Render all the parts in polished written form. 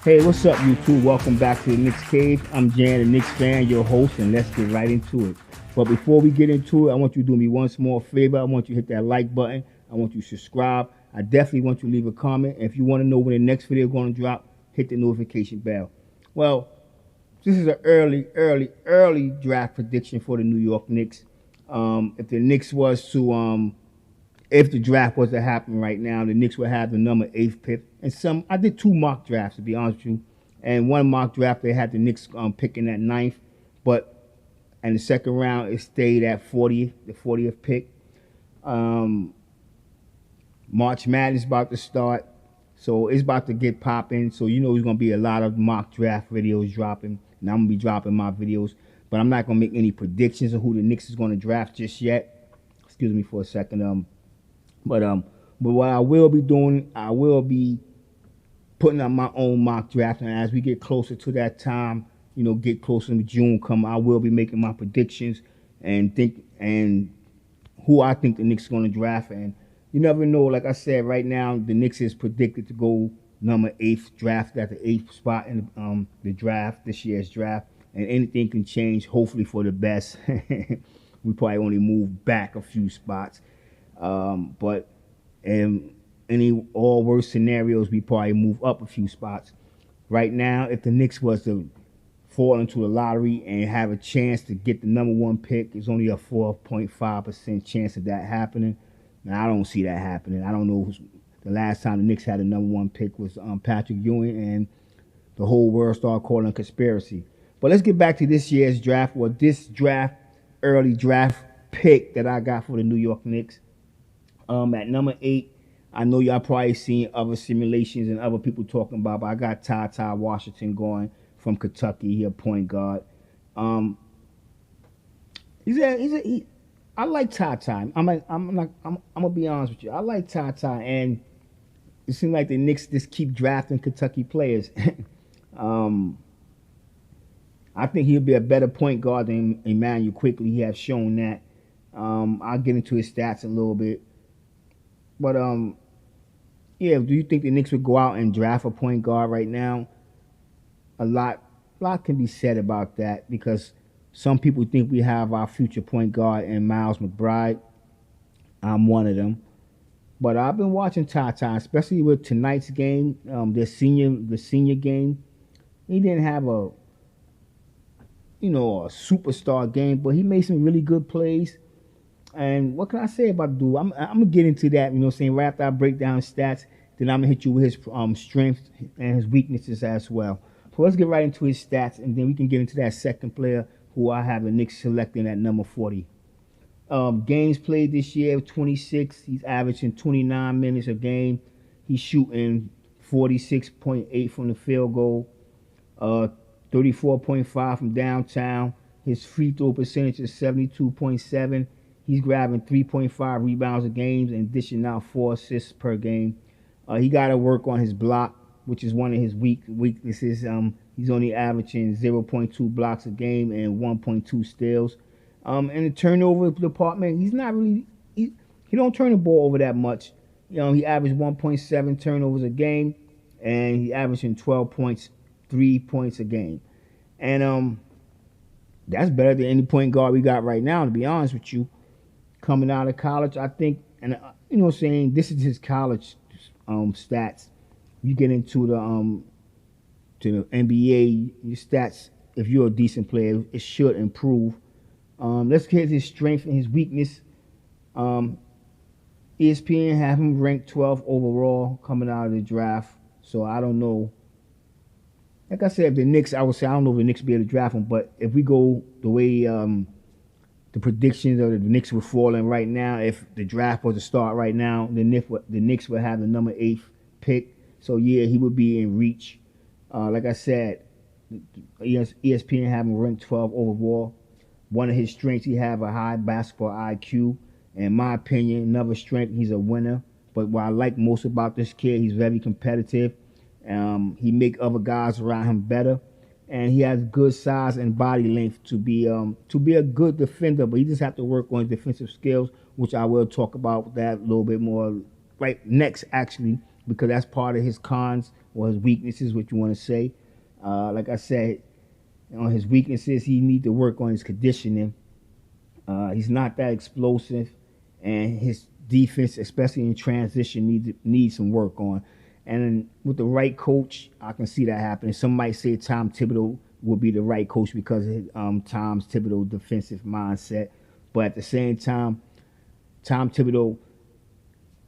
Hey, what's up, YouTube? Welcome back to the Knicks Cave. I'm Jan, the Knicks fan, your host, and let's get right into it. But before we get into it, I want you to do me one small favor. I want you to hit that like button. I want you to subscribe. I definitely want you to leave a comment. And if you want to know when the next video is going to drop, hit the notification bell. Well, this is an early draft prediction for the New York Knicks. If the Knicks was to if the draft was to happen right now, the Knicks would have the number 8th pick. And I did two mock drafts, to be honest with you. And one mock draft, they had the Knicks picking at ninth. But in the second round, it stayed at 40th, the 40th pick. Um, March Madness is about to start. So it's about to get popping. So you know there's going to be a lot of mock draft videos dropping. And I'm going to be dropping my videos. But I'm not going to make any predictions of who the Knicks is going to draft just yet. Excuse me for a second. But what I will be doing, I will be putting up my own mock draft, and as we get closer to that time, get closer to June come, I will be making my predictions and who I think the Knicks are going to draft. And you never know. Like I said, right now the Knicks is predicted to go number 8th, draft at the 8th spot in the draft, this year's draft, and anything can change. Hopefully for the best. We probably only move back a few spots. But in any all worst scenarios, we probably move up a few spots. Right now, if the Knicks was to fall into the lottery and have a chance to get the number 1 pick, it's only a 4.5% chance of that happening. And I don't see that happening. I don't know the last time the Knicks had a number 1 pick was Patrick Ewing, and the whole world started calling it a conspiracy. But let's get back to this year's draft, or this early draft pick that I got for the New York Knicks. At number 8, I know y'all probably seen other simulations and other people talking about, but I got Ty Washington going from Kentucky. He a point guard. I like Ty. I'm gonna be honest with you. I like Ty, and it seems like the Knicks just keep drafting Kentucky players. I think he'll be a better point guard than Emmanuel Quickly. He has shown that. I'll get into his stats a little bit. But yeah, do you think the Knicks would go out and draft a point guard right now? A lot can be said about that, because some people think we have our future point guard in Miles McBride. I'm one of them. But I've been watching Ty, especially with tonight's game, the senior game. He didn't have a superstar game, but he made some really good plays. And what can I say about the dude? I'm gonna get into that, right after I break down his stats, then I'm gonna hit you with his strengths and his weaknesses as well. So let's get right into his stats, and then we can get into that second player who I have the Knicks selecting at number 40. Games played this year, 26. He's averaging 29 minutes a game. He's shooting 46.8 from the field goal, 34.5 from downtown. His free throw percentage is 72.7. He's grabbing 3.5 rebounds a game and dishing out 4 assists per game. He got to work on his block, which is one of his weaknesses. He's only averaging 0.2 blocks a game and 1.2 steals. In the turnover department, he's not really he don't turn the ball over that much. He averaged 1.7 turnovers a game, and he averaging 12 points, 3 points a game, and that's better than any point guard we got right now, to be honest with you. Coming out of college, I think, and this is his college stats. You get into the NBA, your stats, if you're a decent player, it should improve. Let's get his strength and his weakness. ESPN have him ranked 12th overall coming out of the draft. So I don't know. Like I said, if the Knicks, I would say I don't know if the Knicks will be able to draft him, but if we go the way the predictions of the Knicks were falling right now, if the draft was to start right now, the Knicks would have the number 8th pick. So yeah, he would be in reach. Like I said, ESPN have him ranked 12 overall. One of his strengths, he have a high basketball IQ. In my opinion, another strength, he's a winner. But what I like most about this kid, he's very competitive. He make other guys around him better, and he has good size and body length to be a good defender. But he just have to work on his defensive skills, which I will talk about that a little bit more right next, actually, because that's part of his cons or his weaknesses, what you want to say. Like I said, on his weaknesses, he need to work on his conditioning. He's not that explosive, and his defense, especially in transition, needs some work on. And with the right coach, I can see that happening. Some might say Tom Thibodeau would be the right coach because of Tom Thibodeau defensive mindset. But at the same time, Tom Thibodeau,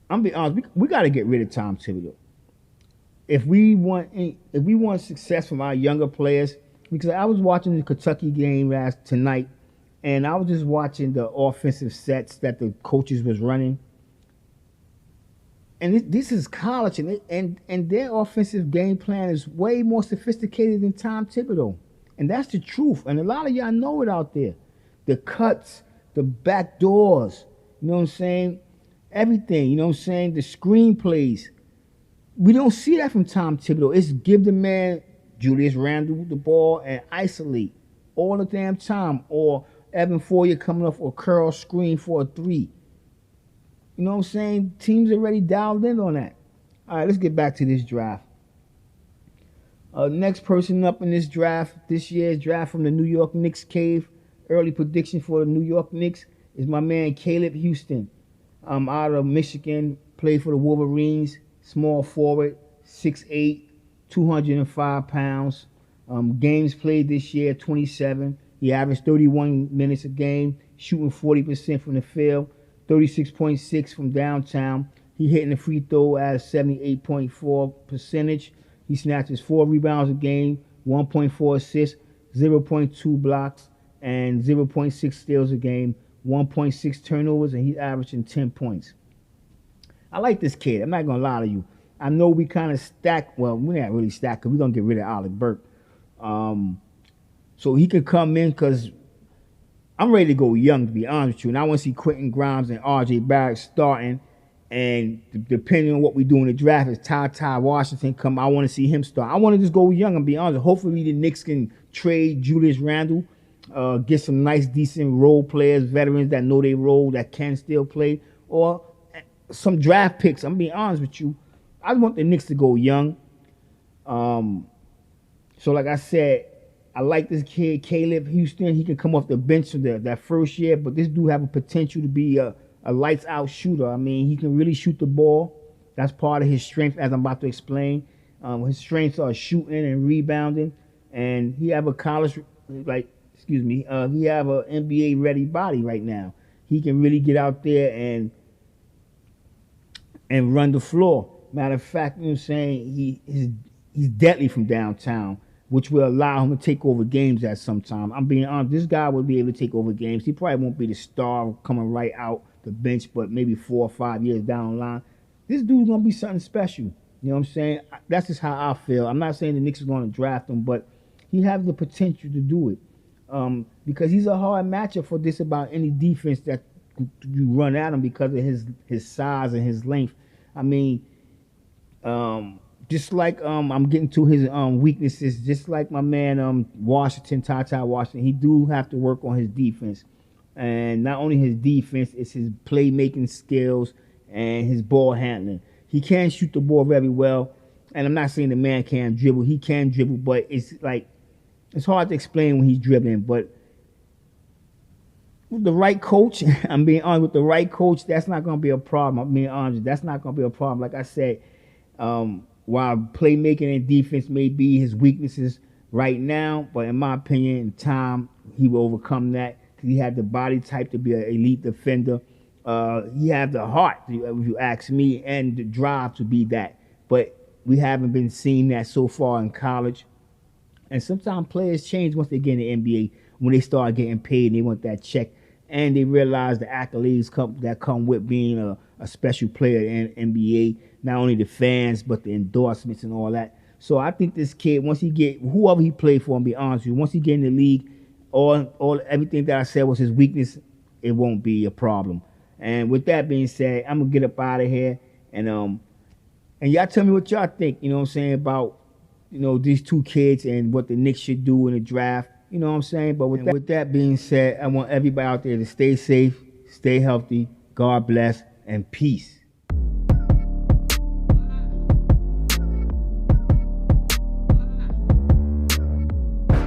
I'm being honest, we got to get rid of Tom Thibodeau if we want success from our younger players. Because I was watching the Kentucky game tonight, and I was just watching the offensive sets that the coaches was running. And this is college, and their offensive game plan is way more sophisticated than Tom Thibodeau. And that's the truth. And a lot of y'all know it out there. The cuts, the back doors, you know what I'm saying? Everything, you know what I'm saying? The screenplays. We don't see that from Tom Thibodeau. It's give the man Julius Randle the ball and isolate all the damn time. Or Evan Fournier coming off a curl screen for a three. You know what I'm saying? Teams already dialed in on that. All right, let's get back to this draft. Next person up in this draft, this year's draft from the New York Knicks cave, early prediction for the New York Knicks is my man Caleb Houstan. Out of Michigan, played for the Wolverines, small forward, 6'8", 205 pounds. Games played this year, 27. He averaged 31 minutes a game, shooting 40% from the field. 36.6 from downtown. He hitting the free throw at a 78.4 percentage. He snatches 4 rebounds a game, 1.4 assists, 0.2 blocks, and 0.6 steals a game, 1.6 turnovers, and he's averaging 10 points. I like this kid. I'm not going to lie to you. I know we kind of stacked. Well, we're not really stacked because we're going to get rid of Alec Burke. So he could come in because I'm ready to go young, to be honest with you. And I want to see Quentin Grimes and R.J. Barrett starting. And depending on what we do in the draft, if Ty Washington come, I want to see him start. I want to just go young and be honest. Hopefully the Knicks can trade Julius Randle, get some nice, decent role players, veterans that know their role, that can still play, or some draft picks. I'm being honest with you. I want the Knicks to go young. So like I said, I like this kid, Caleb Houstan. He can come off the bench for that first year, but this dude have a potential to be a lights-out shooter. I mean, he can really shoot the ball. That's part of his strength, as I'm about to explain. His strengths are shooting and rebounding, and he have a he have an NBA-ready body right now. He can really get out there and run the floor. Matter of fact, you know what I'm saying, he's deadly from downtown, which will allow him to take over games at some time. I'm being honest, this guy will be able to take over games. He probably won't be the star coming right out the bench, but maybe 4 or 5 years down the line, this dude's going to be something special. You know what I'm saying? That's just how I feel. I'm not saying the Knicks are going to draft him, but he has the potential to do it because he's a hard matchup for just about any defense that you run at him because of his size and his length. I mean, just like I'm getting to his weaknesses, just like my man Ty Washington, he do have to work on his defense. And not only his defense, it's his playmaking skills and his ball handling. He can shoot the ball very well. And I'm not saying the man can't dribble. He can dribble, but it's hard to explain when he's dribbling. But with the right coach, I'm being honest, with the right coach, that's not going to be a problem. I'm being honest, that's not going to be a problem. Like I said, while playmaking and defense may be his weaknesses right now, but in my opinion, in time, he will overcome that. He had the body type to be an elite defender. He had the heart, if you ask me, and the drive to be that. But we haven't been seeing that so far in college. And sometimes players change once they get in the NBA, when they start getting paid and they want that check. And they realize the accolades that come with being a special player in NBA. Not only the fans, but the endorsements and all that. So I think this kid, once he get, whoever he played for, and be honest with you, once he get in the league, everything that I said was his weakness, it won't be a problem. And with that being said, I'm gonna get up out of here and y'all tell me what y'all think, you know what I'm saying, about, you know, these two kids and what the Knicks should do in the draft, you know what I'm saying? But with that being said, I want everybody out there to stay safe, stay healthy, God bless, and peace.